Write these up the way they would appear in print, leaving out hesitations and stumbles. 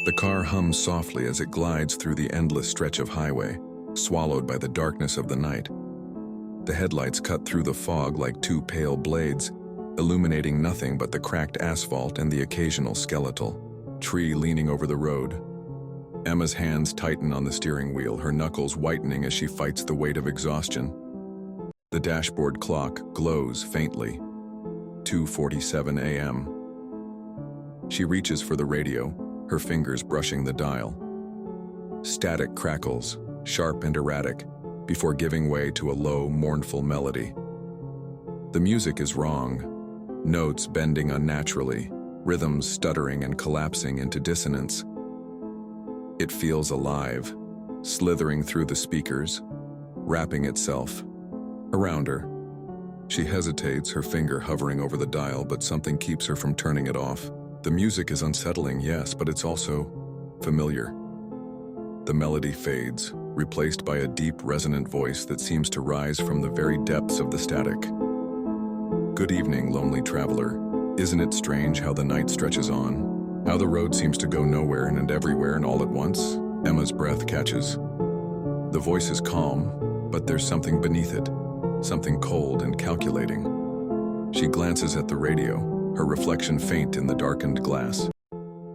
The car hums softly as it glides through the endless stretch of highway, swallowed by the darkness of the night. The headlights cut through the fog like two pale blades, illuminating nothing but the cracked asphalt and the occasional skeletal tree leaning over the road. Emma's hands tighten on the steering wheel, her knuckles whitening as she fights the weight of exhaustion. The dashboard clock glows faintly. 2:47 a.m. She reaches for the radio, her fingers brushing the dial. Static crackles, sharp and erratic, before giving way to a low, mournful melody. The music is wrong, notes bending unnaturally, rhythms stuttering and collapsing into dissonance. It feels alive, slithering through the speakers, wrapping itself around her. She hesitates, her finger hovering over the dial, but something keeps her from turning it off. The music is unsettling, yes, but it's also familiar. The melody fades, replaced by a deep, resonant voice that seems to rise from the very depths of the static. Good evening, lonely traveler. Isn't it strange how the night stretches on? How the road seems to go nowhere and everywhere and all at once? Emma's breath catches. The voice is calm, but there's something beneath it, something cold and calculating. She glances at the radio, her reflection faint in the darkened glass.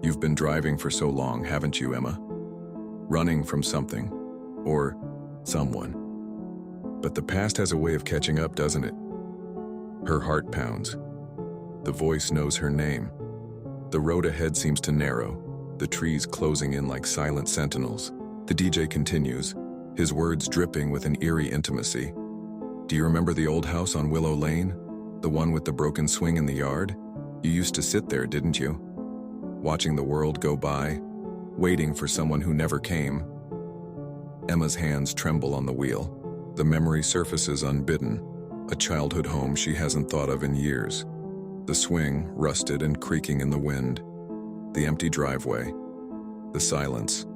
You've been driving for so long, haven't you, Emma? Running from something, or someone. But the past has a way of catching up, doesn't it? Her heart pounds. The voice knows her name. The road ahead seems to narrow, the trees closing in like silent sentinels. The DJ continues, his words dripping with an eerie intimacy. Do you remember the old house on Willow Lane? The one with the broken swing in the yard? You used to sit there, didn't you? Watching the world go by, waiting for someone who never came. Emma's hands tremble on the wheel. The memory surfaces unbidden, a childhood home she hasn't thought of in years. The swing, rusted and creaking in the wind. The empty driveway. The silence.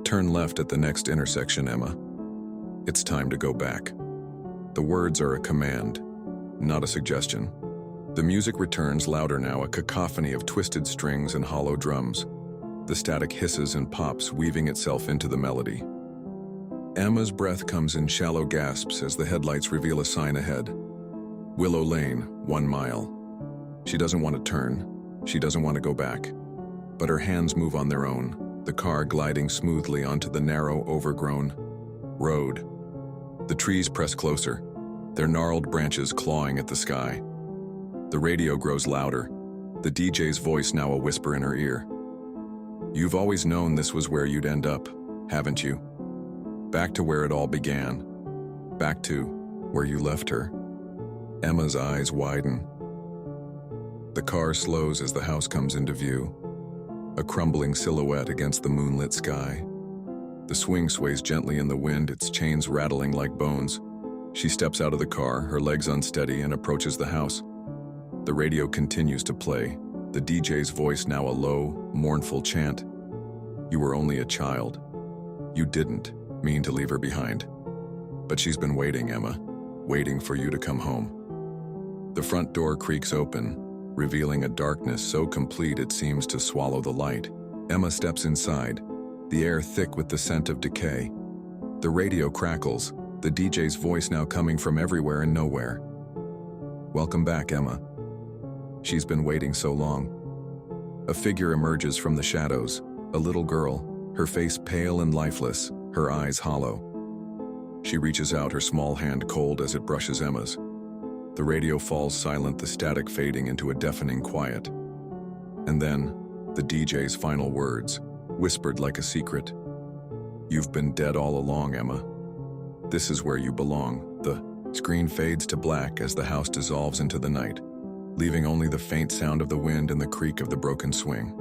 Turn left at the next intersection, Emma. It's time to go back. The words are a command, not a suggestion. The music returns louder now, a cacophony of twisted strings and hollow drums. The static hisses and pops, weaving itself into the melody. Emma's breath comes in shallow gasps as the headlights reveal a sign ahead. Willow Lane, 1 mile. She doesn't want to turn. She doesn't want to go back. But her hands move on their own, the car gliding smoothly onto the narrow, overgrown road. The trees press closer, their gnarled branches clawing at the sky. The radio grows louder, the DJ's voice now a whisper in her ear. You've always known this was where you'd end up, haven't you? Back to where it all began. Back to where you left her. Emma's eyes widen. The car slows as the house comes into view, a crumbling silhouette against the moonlit sky. The swing sways gently in the wind, its chains rattling like bones. She steps out of the car, her legs unsteady, and approaches the house. The radio continues to play, the DJ's voice now a low, mournful chant. You were only a child. You didn't mean to leave her behind. But she's been waiting, Emma, waiting for you to come home. The front door creaks open, revealing a darkness so complete it seems to swallow the light. Emma steps inside, the air thick with the scent of decay. The radio crackles, the DJ's voice now coming from everywhere and nowhere. Welcome back, Emma. She's been waiting so long. A figure emerges from the shadows, a little girl, her face pale and lifeless, her eyes hollow. She reaches out, her small hand cold as it brushes Emma's. The radio falls silent, the static fading into a deafening quiet. And then, the DJ's final words, whispered like a secret. You've been dead all along, Emma. This is where you belong. The screen fades to black as the house dissolves into the night, leaving only the faint sound of the wind and the creak of the broken swing.